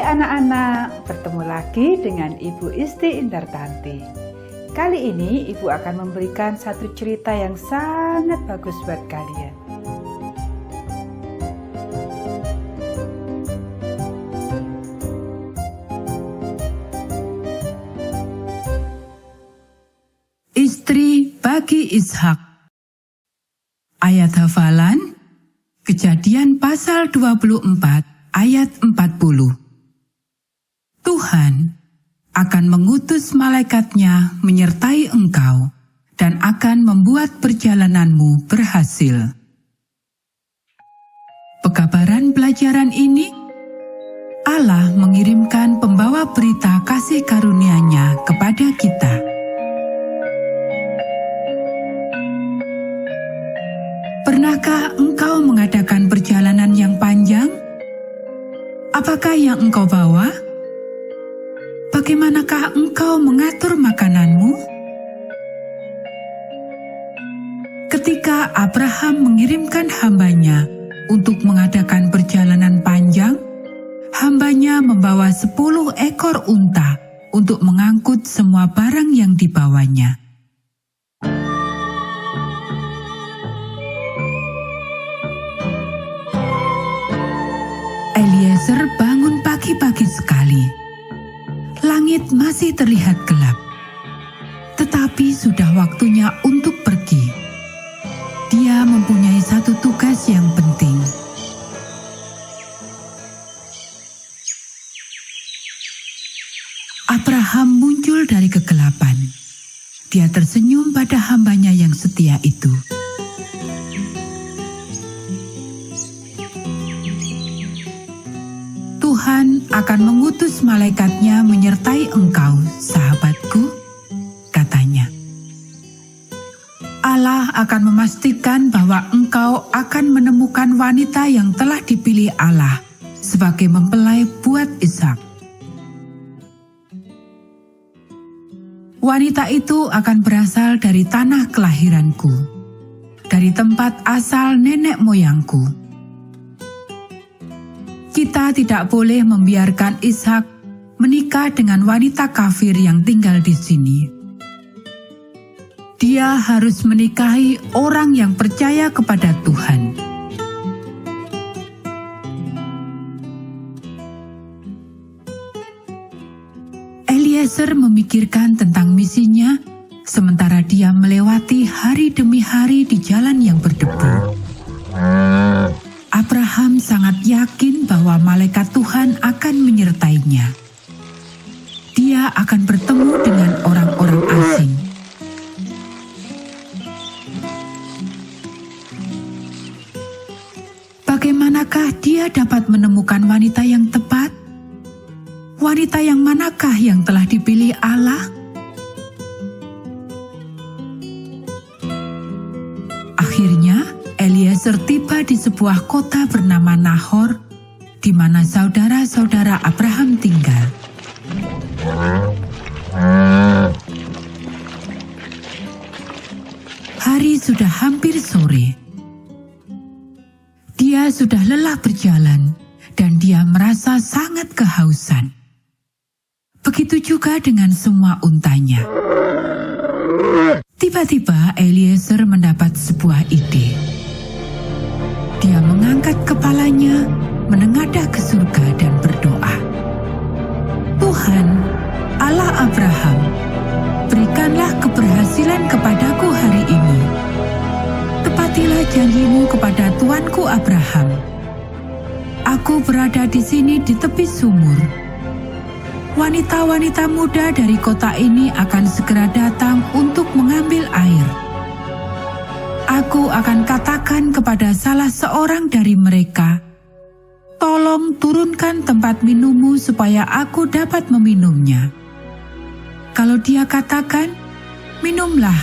anak-anak, bertemu lagi dengan Ibu Isti Indartanti. Kali ini Ibu akan memberikan satu cerita yang sangat bagus buat kalian. Istri bagi Ishak. Ayat hafalan Kejadian pasal 24 ayat 40. Tuhan akan mengutus malaikatnya menyertai engkau dan akan membuat perjalananmu berhasil. Pekabaran pelajaran ini, Allah mengirimkan pembawa berita kasih karunia-Nya kepada kita. Pernahkah engkau mengadakan perjalanan yang panjang? Apakah yang engkau bawa? Bagaimanakah engkau mengatur makananmu? Ketika Abraham mengirimkan hambanya untuk mengadakan perjalanan panjang, hambanya membawa 10 ekor unta untuk mengangkut semua barang yang dibawanya. Eliezer bangun pagi-pagi sekali. Langit masih terlihat gelap, tetapi sudah waktunya untuk pergi. Dia mempunyai satu tugas yang penting. Abraham muncul dari kegelapan. Dia tersenyum pada hambanya yang setia itu. Tuhan akan mengutus malaikatnya menyertai engkau, sahabatku, katanya. Allah akan memastikan bahwa engkau akan menemukan wanita yang telah dipilih Allah sebagai mempelai buat Ishak. Wanita itu akan berasal dari tanah kelahiranku, dari tempat asal nenek moyangku. Kita tidak boleh membiarkan Ishak menikah dengan wanita kafir yang tinggal di sini. Dia harus menikahi orang yang percaya kepada Tuhan. Eliezer memikirkan tentang misinya sementara dia melewati hari demi hari di jalan yang berdebu. Abraham sangat yakin bahwa malaikat Tuhan akan menyertainya. Dia akan bertemu dengan orang-orang asing. Bagaimanakah dia dapat menemukan wanita yang tepat? Wanita yang manakah yang telah dipilih Allah? Akhirnya, Eliezer tiba di sebuah kota bernama Nahor, di mana saudara-saudara Abraham tinggal. Hari sudah hampir sore. Dia sudah lelah berjalan, dan dia merasa sangat kehausan. Begitu juga dengan semua untanya. Tiba-tiba Eliezer mendapat sebuah ide. Dia mengangkat kepalanya, menengadah ke surga dan berdoa. Tuhan, Allah Abraham, berikanlah keberhasilan kepadaku hari ini. Tepatilah janjimu kepada tuanku Abraham. Aku berada di sini di tepi sumur. Wanita-wanita muda dari kota ini akan segera datang untuk mengambil air. Aku akan katakan kepada salah seorang dari mereka, "Tolong turunkan tempat minummu supaya aku dapat meminumnya." Kalau dia katakan, "Minumlah,"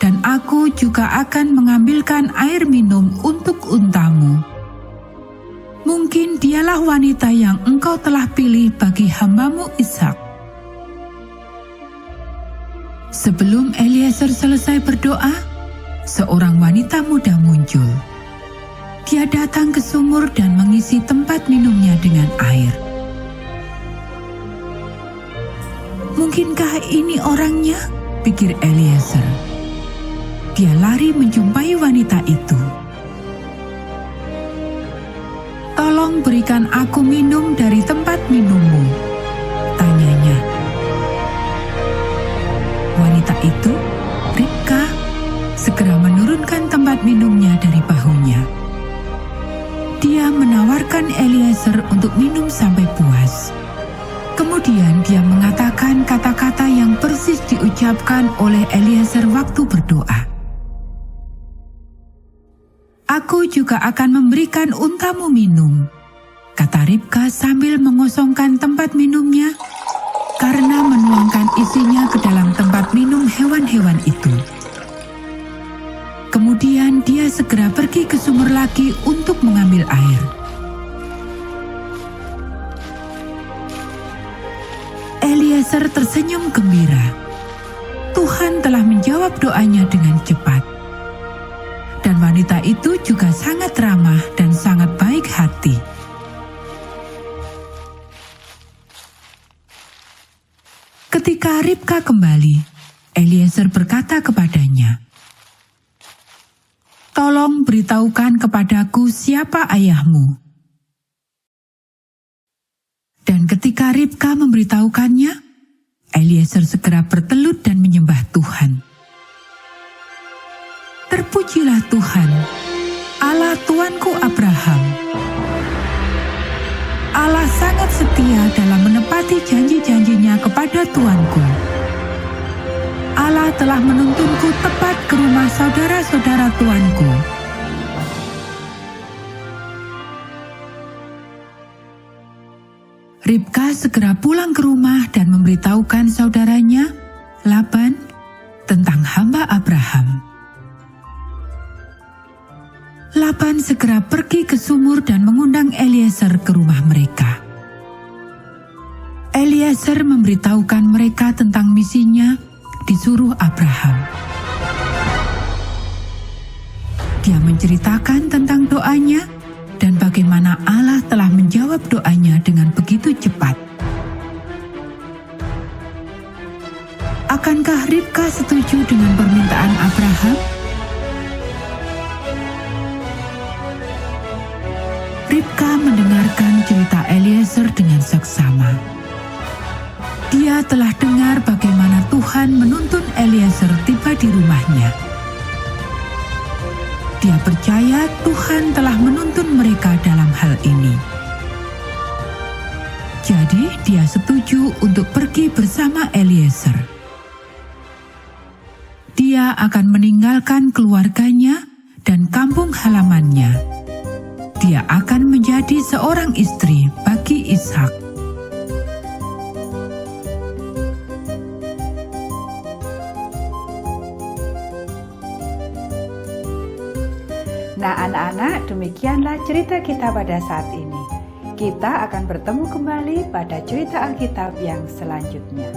dan aku juga akan mengambilkan air minum untuk untamu. Mungkin dialah wanita yang engkau telah pilih bagi hambamu Ishak. Sebelum Eliezer selesai berdoa, seorang wanita muda muncul. Dia datang ke sumur dan mengisi tempat minumnya dengan air. Mungkinkah ini orangnya? Pikir Eliezer. Dia lari menjumpai wanita itu. Tolong berikan aku minum dari tempat minummu, tanyanya. Wanita itu, Ribka, segera menurunkan tempat minumnya dari bahunya. Dia menawarkan Eliezer untuk minum sampai puas. Kemudian dia mengatakan kata-kata yang persis diucapkan oleh Eliezer waktu berdoa. Aku juga akan memberikan untamu minum, kata Ribka sambil mengosongkan tempat minumnya karena menuangkan isinya ke dalam tempat minum hewan-hewan itu. Kemudian dia segera pergi ke sumur lagi untuk mengambil air. Eliezer tersenyum gembira. Tuhan telah menjawab doanya dengan cepat. Dan wanita itu juga sangat ramah dan sangat baik hati. Ketika Ribka kembali, Eliezer berkata kepadanya, "Tolong beritahukan kepadaku siapa ayahmu." Dan ketika Ribka memberitahukannya, Eliezer segera bertelut dan menyembah Tuhan. Terpujilah Tuhan, Allah Tuanku Abraham. Allah sangat setia dalam menepati janji-janjinya kepada Tuanku. Allah telah menuntunku tepat ke rumah saudara-saudara Tuanku. Ribka segera pulang ke rumah dan memberitahukan saudaranya, Laban, tentang hamba Abraham. Laban segera pergi ke sumur dan mengundang Eliezer ke rumah mereka. Eliezer memberitahukan mereka tentang misinya disuruh Abraham. Dia menceritakan tentang doanya dan bagaimana Allah telah menjawab doanya dengan begitu cepat. Akankah Ribka setuju dengan permintaan Abraham? Ribka mendengarkan cerita Eliezer dengan seksama. Dia telah dengar bagaimana Tuhan menuntun Eliezer tiba di rumahnya. Dia percaya Tuhan telah menuntun mereka dalam hal ini. Jadi dia setuju untuk pergi bersama Eliezer. Dia akan meninggalkan keluarganya dan kampung halamannya. Dia akan menjadi seorang istri bagi Ishak. Nah anak-anak, demikianlah cerita kita pada saat ini. Kita akan bertemu kembali pada cerita Alkitab yang selanjutnya.